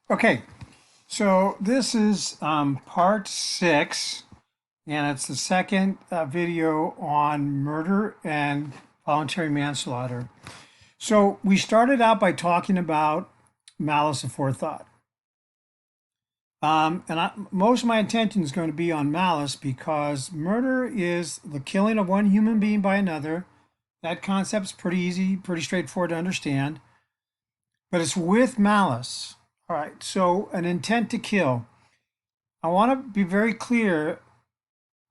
Okay, so this is part 6, and it's the second video on murder and voluntary manslaughter. So we started out by talking about malice aforethought. Most of my attention is going to be on malice because murder is the killing of one human being by another. That concept's pretty easy, pretty straightforward to understand, but it's with malice. All right, so an intent to kill. I want to be very clear.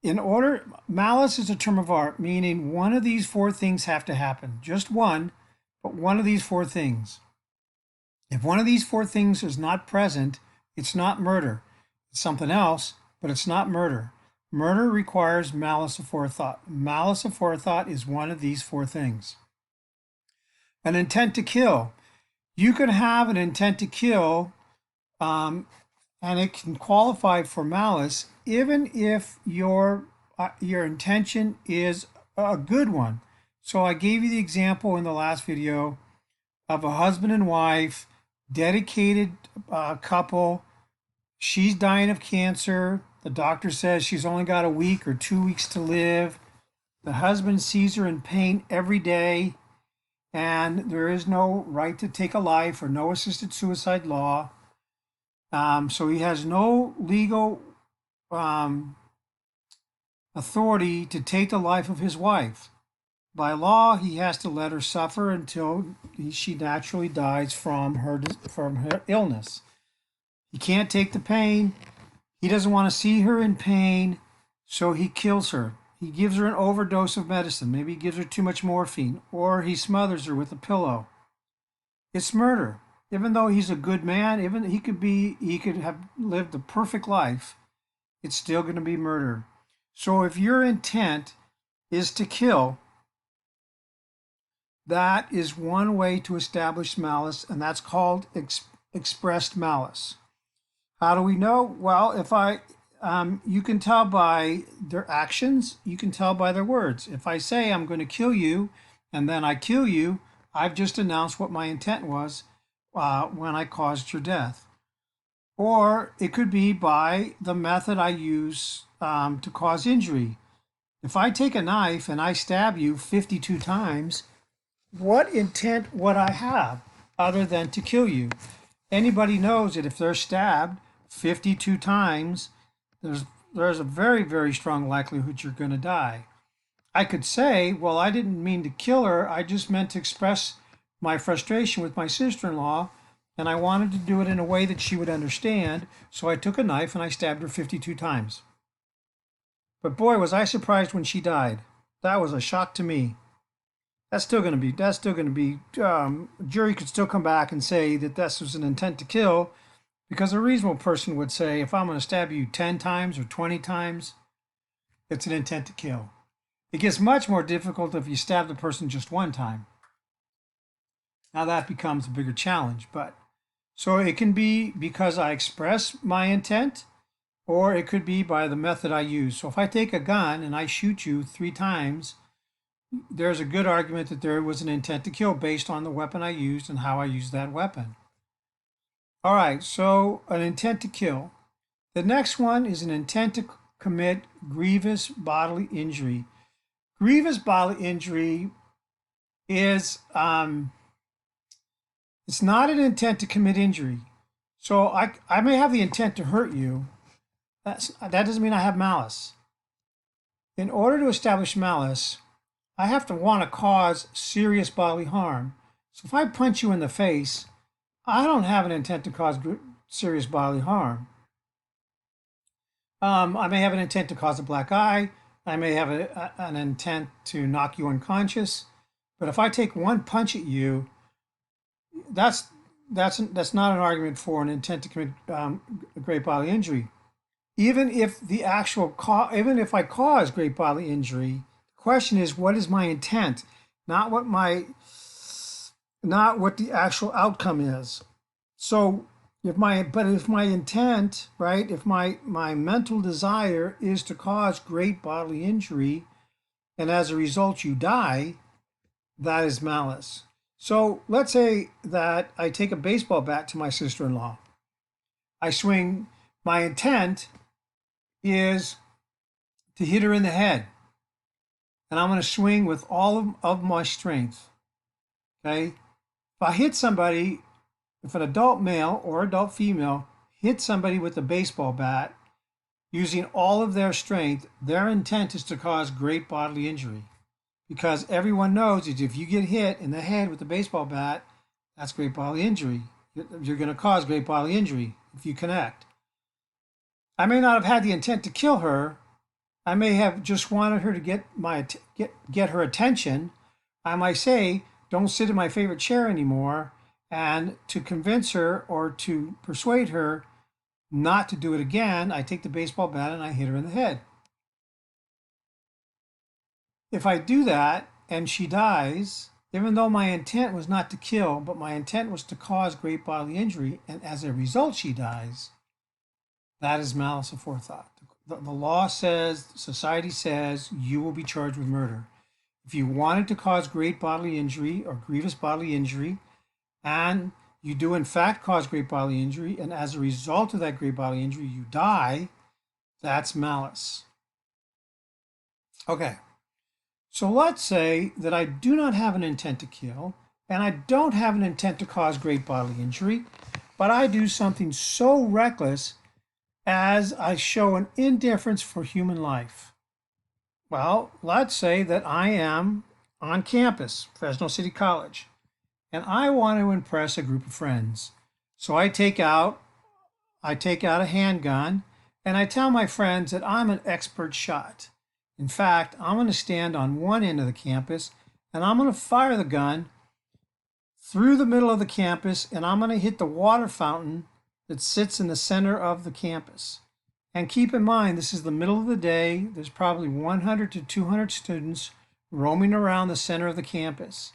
Malice is a term of art, meaning one of these four things have to happen. Just one, but one of these four things. If one of these four things is not present, it's not murder. It's something else, but it's not murder. Murder requires malice aforethought. Malice aforethought is one of these four things. An intent to kill. You can have an intent to kill, and it can qualify for malice even if your intention is a good one. So I gave you the example in the last video of a husband and wife, dedicated couple. She's dying of cancer. The doctor says she's only got a week or 2 weeks to live. The husband sees her in pain every day, and there is no right to take a life or no assisted suicide law. So he has no legal authority to take the life of his wife. By law, he has to let her suffer until she naturally dies from her illness. He can't take the pain. He doesn't want to see her in pain, so he kills her. He gives her an overdose of medicine. Maybe he gives her too much morphine, or he smothers her with a pillow. It's murder. Even though he's a good man, even he could have lived the perfect life, it's still going to be murder. So if your intent is to kill, that is one way to establish malice, and that's called expressed malice. How do we know? Well, you can tell by their actions, you can tell by their words. If I say I'm going to kill you, and then I kill you, I've just announced what my intent was when I caused your death. Or it could be by the method I use to cause injury. If I take a knife and I stab you 52 times, what intent would I have other than to kill you? Anybody knows that if they're stabbed 52 times, there's a very, very strong likelihood you're going to die. I could say, well, I didn't mean to kill her. I just meant to express my frustration with my sister-in-law, and I wanted to do it in a way that she would understand. So I took a knife and I stabbed her 52 times. But boy, was I surprised when she died. That was a shock to me. That's still going to be, a jury could still come back and say that this was an intent to kill, because a reasonable person would say, if I'm going to stab you 10 times or 20 times, it's an intent to kill. It gets much more difficult if you stab the person just one time. Now that becomes a bigger challenge, but so it can be because I express my intent, or it could be by the method I use. So if I take a gun and I shoot you 3 times, there's a good argument that there was an intent to kill based on the weapon I used and how I used that weapon. All right, so an intent to kill. The next one is an intent to commit grievous bodily injury. Grievous bodily injury is it's not an intent to commit injury. So I may have the intent to hurt you. That doesn't mean I have malice. In order to establish malice, I have to want to cause serious bodily harm. So if I punch you in the face, I don't have an intent to cause serious bodily harm. I may have an intent to cause a black eye. I may have an intent to knock you unconscious. But if I take one punch at you, that's not an argument for an intent to commit great bodily injury. Even if even if I cause great bodily injury, the question is, what is my intent, not what the actual outcome is. So if my intent, right, if my mental desire is to cause great bodily injury, and as a result you die, that is malice. So let's say that I take a baseball bat to my sister-in-law I swing, my intent is to hit her in the head. And I'm going to swing with all of my strength. Okay? If I hit somebody, if an adult male or adult female hits somebody with a baseball bat using all of their strength, their intent is to cause great bodily injury. Because everyone knows that if you get hit in the head with a baseball bat, that's great bodily injury. You're going to cause great bodily injury if you connect. I may not have had the intent to kill her. I may have just wanted her to get her attention. I might say, don't sit in my favorite chair anymore, and to convince her or to persuade her not to do it again, I take the baseball bat and I hit her in the head. If I do that and she dies, even though my intent was not to kill, but my intent was to cause great bodily injury, and as a result she dies, that is malice aforethought. The law says, society says, you will be charged with murder. If you wanted to cause great bodily injury or grievous bodily injury, and you do in fact cause great bodily injury, and as a result of that great bodily injury you die, that's malice. Okay, so let's say that I do not have an intent to kill, and I don't have an intent to cause great bodily injury, but I do something so reckless as I show an indifference for human life. Well, let's say that I am on campus, Fresno City College, and I want to impress a group of friends. So I take out a handgun and I tell my friends that I'm an expert shot. In fact, I'm going to stand on one end of the campus and I'm going to fire the gun through the middle of the campus and I'm going to hit the water fountain that sits in the center of the campus. And keep in mind, this is the middle of the day. There's probably 100 to 200 students roaming around the center of the campus.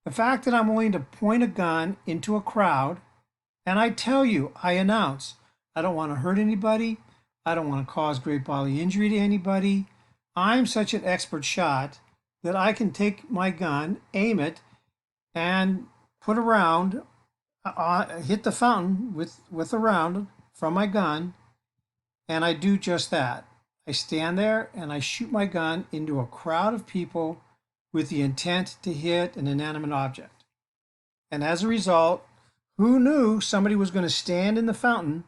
The fact that I'm willing to point a gun into a crowd, and I tell you, I announce, I don't want to hurt anybody. I don't want to cause great bodily injury to anybody. I'm such an expert shot that I can take my gun, aim it, and put a round, hit the fountain with a round from my gun, and I do just that. I stand there and I shoot my gun into a crowd of people with the intent to hit an inanimate object. And as a result, who knew somebody was going to stand on the fountain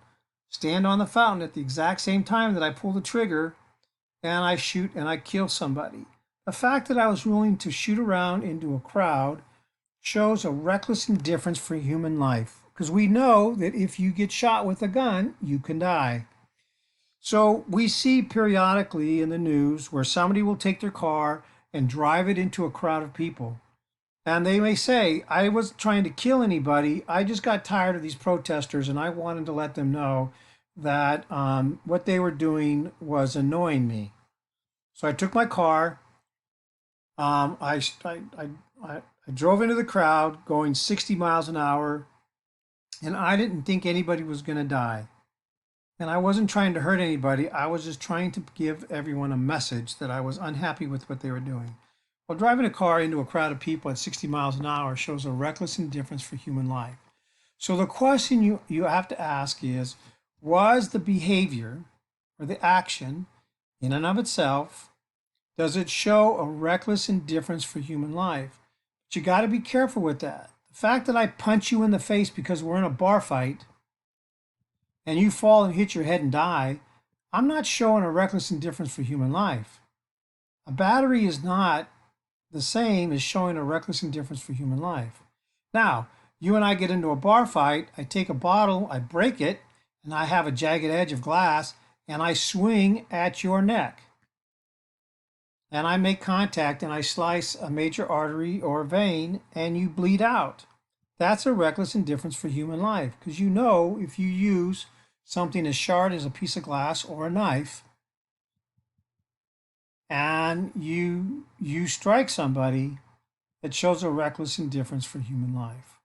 at the exact same time that I pull the trigger and I shoot and I kill somebody. The fact that I was willing to shoot around into a crowd shows a reckless indifference for human life, because we know that if you get shot with a gun, you can die. So we see periodically in the news where somebody will take their car and drive it into a crowd of people. And they may say, I wasn't trying to kill anybody. I just got tired of these protesters and I wanted to let them know that what they were doing was annoying me. So I took my car. I drove into the crowd going 60 miles an hour, and I didn't think anybody was going to die. And I wasn't trying to hurt anybody. I was just trying to give everyone a message that I was unhappy with what they were doing. Well, driving a car into a crowd of people at 60 miles an hour shows a reckless indifference for human life. So the question you have to ask is, was the behavior or the action in and of itself, does it show a reckless indifference for human life? But you got to be careful with that. The fact that I punch you in the face because we're in a bar fight and you fall and hit your head and die, I'm not showing a reckless indifference for human life. A battery is not the same as showing a reckless indifference for human life. Now, you and I get into a bar fight, I take a bottle, I break it, and I have a jagged edge of glass, and I swing at your neck. And I make contact and I slice a major artery or vein and you bleed out. That's a reckless indifference for human life, because you know if you use something as sharp as a piece of glass or a knife and you strike somebody, it shows a reckless indifference for human life.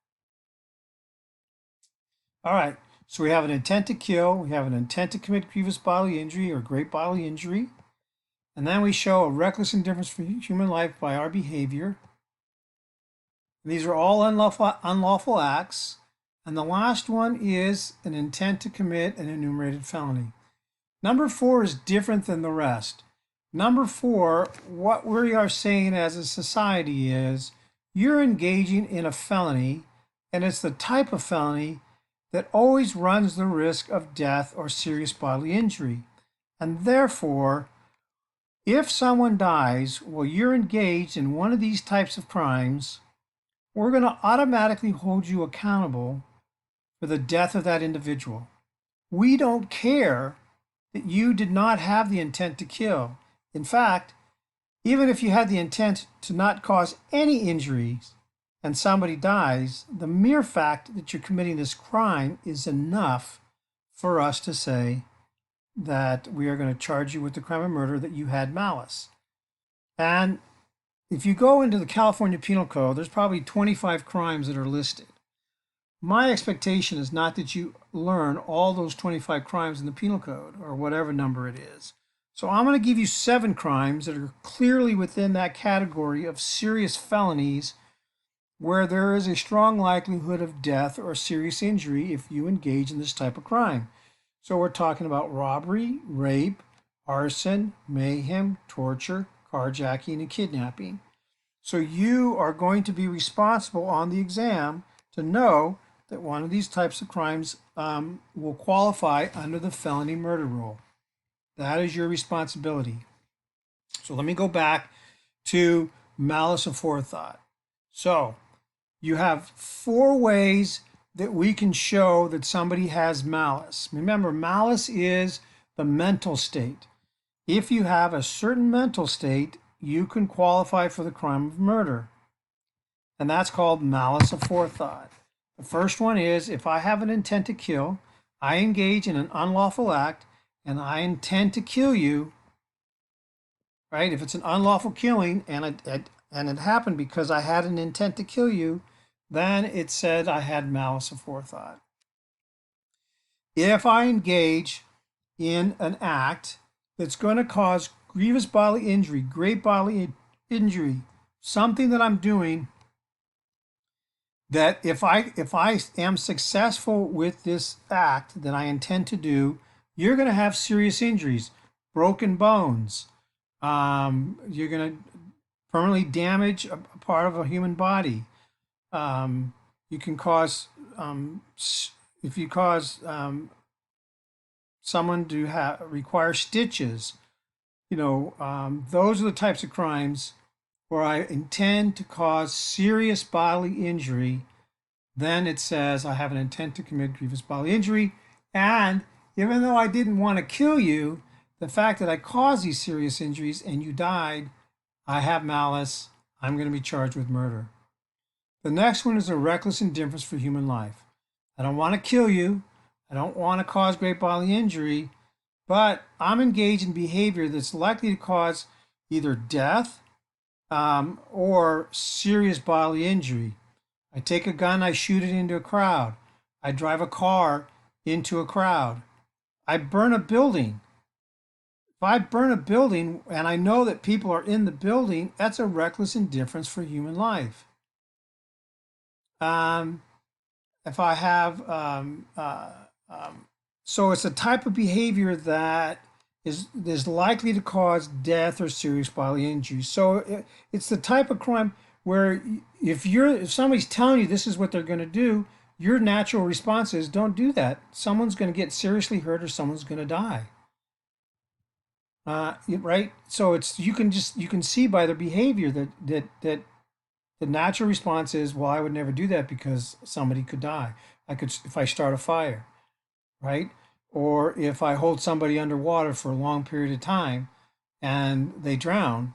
All right, so we have an intent to kill, we have an intent to commit grievous bodily injury or great bodily injury, and then we show a reckless indifference for human life by our behavior. These are all unlawful acts, And the last one is an intent to commit an enumerated felony. Number 4 is different than the rest. Number 4, what we are saying as a society is you're engaging in a felony, and it's the type of felony that always runs the risk of death or serious bodily injury. And therefore, if someone dies while you're engaged in one of these types of crimes, we're going to automatically hold you accountable for the death of that individual. We don't care that you did not have the intent to kill. In fact, even if you had the intent to not cause any injuries and somebody dies, the mere fact that you're committing this crime is enough for us to say that we are going to charge you with the crime of murder, that you had malice. And if you go into the California Penal Code, there's probably 25 crimes that are listed. My expectation is not that you learn all those 25 crimes in the Penal Code or whatever number it is. So I'm going to give you 7 crimes that are clearly within that category of serious felonies where there is a strong likelihood of death or serious injury if you engage in this type of crime. So we're talking about robbery, rape, arson, mayhem, torture, carjacking, and kidnapping. So you are going to be responsible on the exam to know that one of these types of crimes will qualify under the felony murder rule. That is your responsibility. So let me go back to malice aforethought. So you have 4 ways that we can show that somebody has malice. Remember, malice is the mental state. If you have a certain mental state, you can qualify for the crime of murder. And that's called malice aforethought. The first one is if I have an intent to kill, I engage in an unlawful act, and I intend to kill you, right? If it's an unlawful killing and it happened because I had an intent to kill you, then it said I had malice aforethought. If I engage in an act that's going to cause grievous bodily injury, great bodily injury, something that I'm doing that if I am successful with this act that I intend to do, you're going to have serious injuries, broken bones. You're going to permanently damage a part of a human body. You can cause, if you cause someone to require stitches, those are the types of crimes where I intend to cause serious bodily injury. Then it says I have an intent to commit grievous bodily injury. And even though I didn't want to kill you, the fact that I caused these serious injuries and you died, I have malice. I'm going to be charged with murder. The next one is a reckless indifference for human life. I don't want to kill you. I don't want to cause great bodily injury, but I'm engaged in behavior that's likely to cause either death or serious bodily injury. I take a gun, I shoot it into a crowd. I drive a car into a crowd. I burn a building. If I burn a building and I know that people are in the building, that's a reckless indifference for human life. If I have, so it's a type of behavior that is likely to cause death or serious bodily injury. So it's the type of crime where if somebody's telling you this is what they're going to do, your natural response is don't do that. Someone's going to get seriously hurt or someone's going to die. Right? So you can see by their behavior that the natural response is, well, I would never do that because somebody could die. If I start a fire, right? Or if I hold somebody underwater for a long period of time and they drown,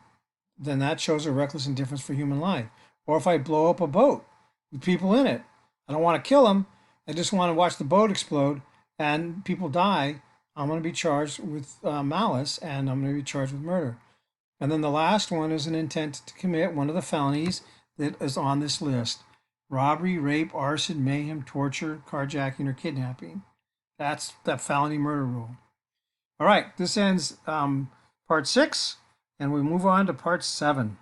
then that shows a reckless indifference for human life. Or if I blow up a boat with people in it, I don't want to kill them. I just want to watch the boat explode and people die. I'm going to be charged with malice and I'm going to be charged with murder. And then the last one is an intent to commit one of the felonies that is on this list: robbery, rape, arson, mayhem, torture, carjacking, or kidnapping. That's that felony murder rule. All right, this ends part 6, and we move on to part 7.